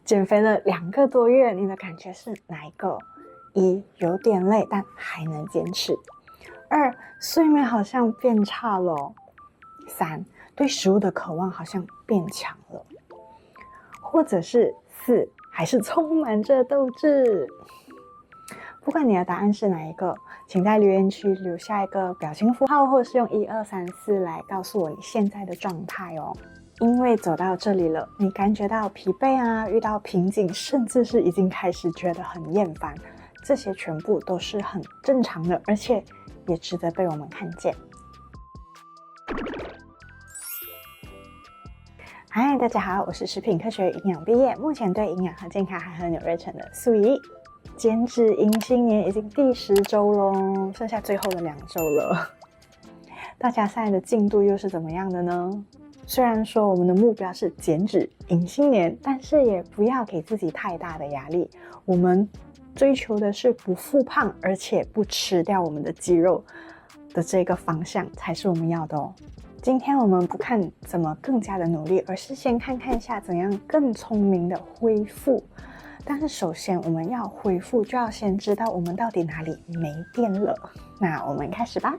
减肥了2个多月，你的感觉是哪一个？一，有点累，但还能坚持。2，睡眠好像变差了。3，对食物的渴望好像变强了。或者是4，还是充满着斗志。不管你的答案是哪一个，请在留言区留下一个表情符号，或是用1、2、3、4来告诉我你现在的状态哦。因为走到这里了，你感觉到疲惫啊，遇到瓶颈，甚至是已经开始觉得很厌烦，这些全部都是很正常的，而且也值得被我们看见。嗨，大家好，我是食品科学营养毕业，目前对营养和健康还很有热忱的素怡。减脂迎新年已经第10周咯，剩下最后的2周了。大家现在的进度又是怎么样的呢？虽然说我们的目标是减脂迎新年，但是也不要给自己太大的压力。我们追求的是不复胖，而且不吃掉我们的肌肉的这个方向才是我们要的哦。今天我们不看怎么更加的努力，而是先看一下怎样更聪明的恢复。但是首先我们要恢复，就要先知道我们到底哪里没电了。那我们开始吧。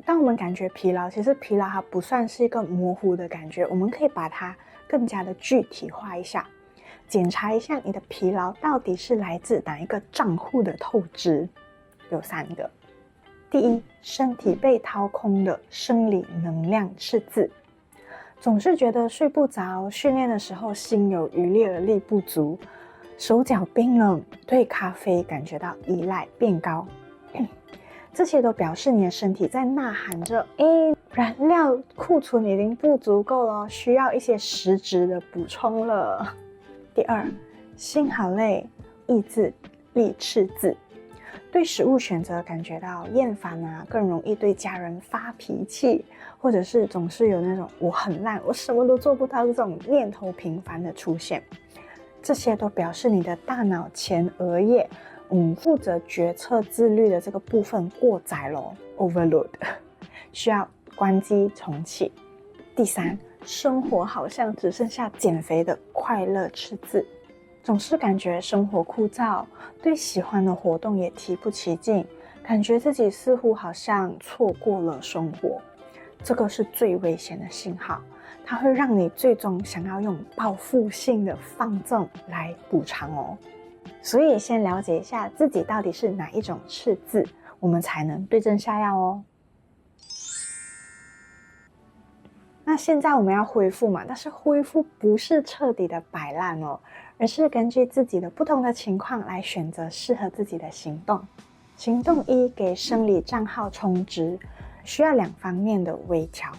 当我们感觉疲劳，其实疲劳它不算是一个模糊的感觉，我们可以把它更加的具体化一下，检查一下你的疲劳到底是来自哪一个账户的透支。有3个。第一，身体被掏空的生理能量赤字，总是觉得睡不着，训练的时候心有余力而力不足，手脚冰冷，对咖啡感觉到依赖变高。这些都表示你的身体在呐喊着，燃料库存已经不足够了，需要一些实质的补充了。第2，心好累，意志力赤字，对食物选择感觉到厌烦啊，更容易对家人发脾气，或者是总是有那种我很烂，我什么都做不到这种念头频繁的出现。这些都表示你的大脑前额叶负责决策自律的这个部分过载了 overload， 需要关机重启。第3，生活好像只剩下减肥的快乐赤字，总是感觉生活枯燥，对喜欢的活动也提不起劲，感觉自己似乎好像错过了生活。这个是最危险的信号，它会让你最终想要用报复性的放纵来补偿哦。所以先了解一下自己到底是哪一种赤字，我们才能对症下药哦。那现在我们要恢复嘛，但是恢复不是彻底的摆烂哦，而是根据自己的不同的情况来选择适合自己的行动。行动1，给生理账号充值，需要2方面的微调。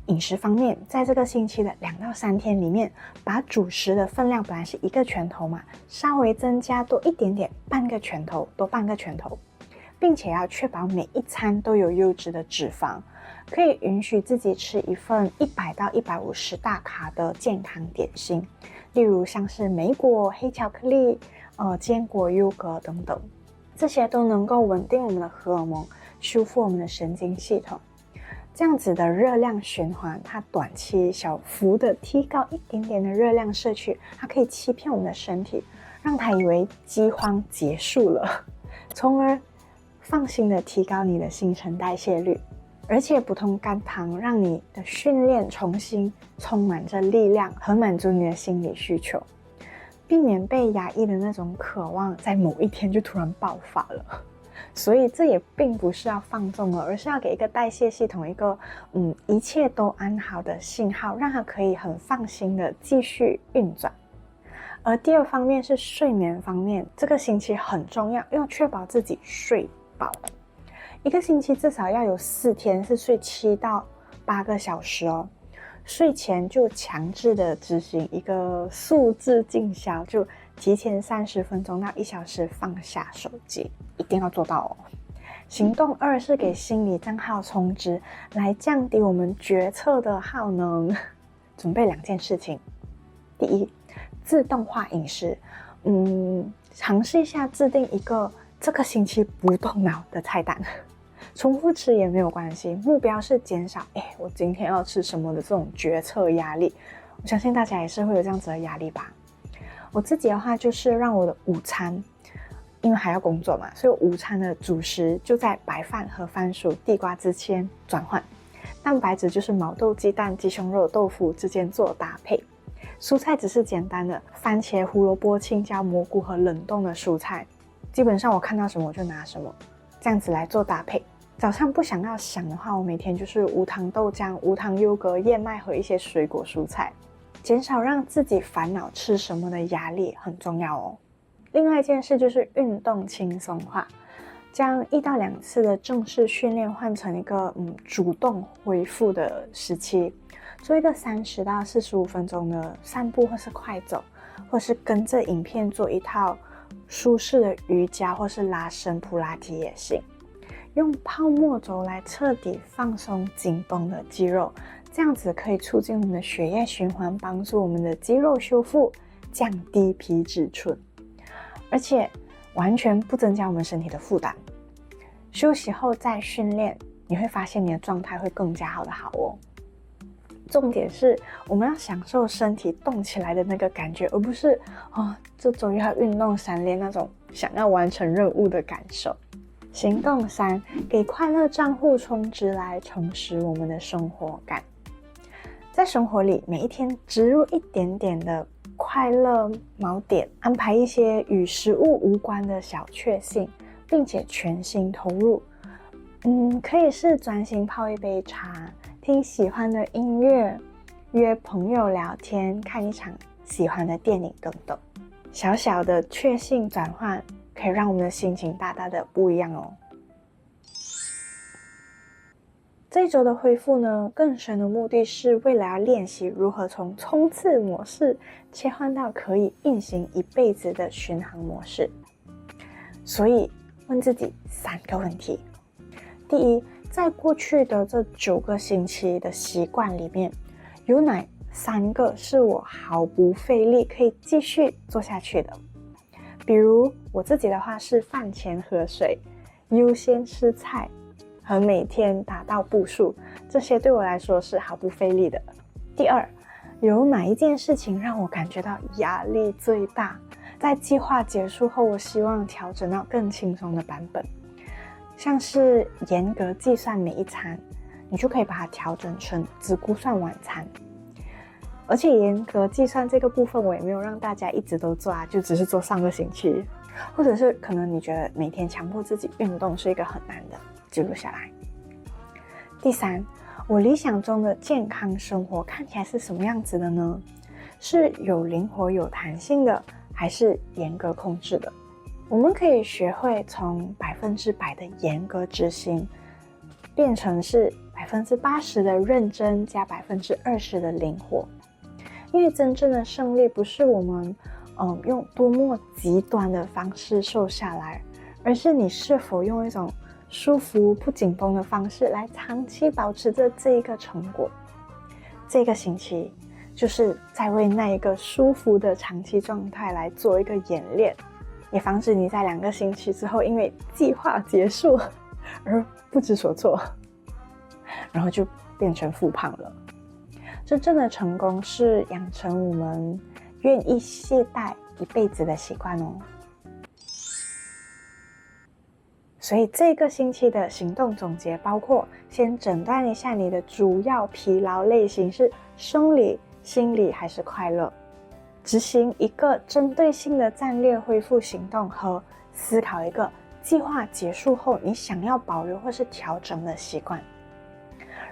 饮食方面，在这个星期的2到3天里面，把主食的分量本来是1个拳头嘛，稍微增加多一点点，半个拳头，多半个拳头，并且要确保每一餐都有优质的脂肪，可以允许自己吃一份100到150大卡的健康点心，例如像是莓果、黑巧克力、坚果、优格等等，这些都能够稳定我们的荷尔蒙，修复我们的神经系统。这样子的热量循环，它短期小幅的提高一点点的热量摄取，它可以欺骗我们的身体，让它以为饥荒结束了，从而放心的提高你的新陈代谢率。而且补充肝糖，让你的训练重新充满着力量，和满足你的心理需求，避免被压抑的那种渴望在某一天就突然爆发了。所以这也并不是要放纵了，而是要给一个代谢系统一个一切都安好的信号，让它可以很放心的继续运转。而第2方面是睡眠方面，这个星期很重要，要确保自己睡饱。一个星期至少要有4天是睡7到8个小时哦。睡前就强制的执行一个数字静消，就提前30分钟到1小时放下手机，一定要做到哦。行动2是给心理账号充值，来降低我们决策的耗能。准备2件事情。第1，自动化饮食，尝试一下制定一个这个星期不动脑的菜单。重复吃也没有关系，目标是减少我今天要吃什么的这种决策压力。我相信大家也是会有这样子的压力吧。我自己的话就是让我的午餐，因为还要工作嘛，所以午餐的主食就在白饭和番薯、地瓜之间转换，蛋白质就是毛豆、鸡蛋、鸡胸肉、豆腐之间做搭配，蔬菜只是简单的番茄、胡萝卜、青椒、蘑菇和冷冻的蔬菜，基本上我看到什么我就拿什么，这样子来做搭配。早上不想要想的话，我每天就是无糖豆浆、无糖优格、燕麦和一些水果蔬菜，减少让自己烦恼吃什么的压力很重要哦。另外一件事就是运动轻松化，将1到2次的正式训练换成一个主动恢复的时期，做一个30到45分钟的散步或是快走，或是跟着影片做一套舒适的瑜伽或是拉伸普拉提也行。用泡沫轴来彻底放松紧绷的肌肉，这样子可以促进我们的血液循环，帮助我们的肌肉修复，降低皮质醇，而且完全不增加我们身体的负担。休息后再训练，你会发现你的状态会更加好哦。重点是我们要享受身体动起来的那个感觉，而不是这周又要运动3练那种想要完成任务的感受。行动3，给快乐账户充值来充实我们的生活感。在生活里，每一天植入一点点的快乐锚点，安排一些与食物无关的小确幸，并且全心投入。可以是专心泡一杯茶，听喜欢的音乐，约朋友聊天，看一场喜欢的电影等等。小小的确幸转换可以让我们的心情大大的不一样哦。这一周的恢复呢，更深的目的是为了要练习如何从冲刺模式切换到可以运行一辈子的巡航模式。所以问自己3个问题。第一，在过去的这9个星期的习惯里面，有哪3个是我毫不费力可以继续做下去的？比如我自己的话是饭前喝水，优先吃菜和每天达到步数，这些对我来说是毫不费力的。第二，有哪一件事情让我感觉到压力最大？在计划结束后，我希望调整到更轻松的版本，像是严格计算每一餐，你就可以把它调整成只估算晚餐。而且严格计算这个部分我也没有让大家一直都做就只是做上个星期，或者是可能你觉得每天强迫自己运动是一个很难的，记录下来。第3，我理想中的健康生活看起来是什么样子的呢？是有灵活有弹性的，还是严格控制的？我们可以学会从100%的严格执行，变成是80%的认真加20%的灵活。因为真正的胜利不是我们用多么极端的方式瘦下来，而是你是否用一种舒服不紧绷的方式来长期保持着这一个成果。这个星期就是在为那一个舒服的长期状态来做一个演练，也防止你在2个星期之后因为计划结束而不知所措，然后就变成复胖了。真正的成功是养成我们愿意懈怠一辈子的习惯哦。所以这个星期的行动总结包括：先诊断一下你的主要疲劳类型是生理、心理还是快乐，执行一个针对性的战略恢复行动，和思考一个计划结束后你想要保留或是调整的习惯。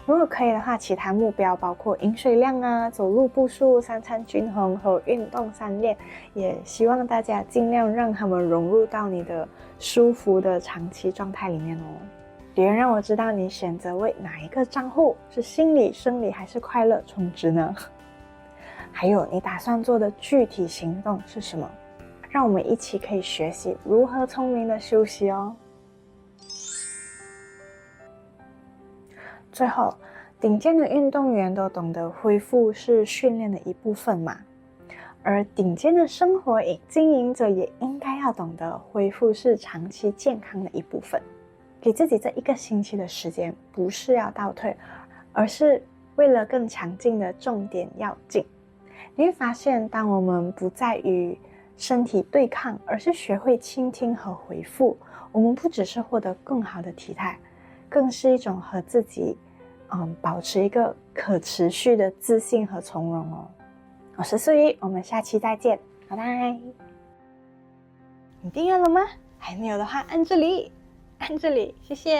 如果可以的话，其他目标包括饮水量走路步数、3餐均衡和运动3练，也希望大家尽量让他们融入到你的舒服的长期状态里面哦。留言让我知道你选择为哪一个账户，是心理、生理还是快乐充值呢？还有你打算做的具体行动是什么？让我们一起可以学习如何聪明的休息哦。最后，顶尖的运动员都懂得恢复是训练的一部分嘛，而顶尖的生活经营者也应该要懂得恢复是长期健康的一部分。给自己这1个星期的时间，不是要倒退，而是为了更强劲的重点要进。你会发现，当我们不再与身体对抗，而是学会倾听和回复，我们不只是获得更好的体态，更是一种和自己保持一个可持续的自信和从容哦。我是素怡，我们下期再见，拜拜。你订阅了吗？还没有的话，按这里，谢谢。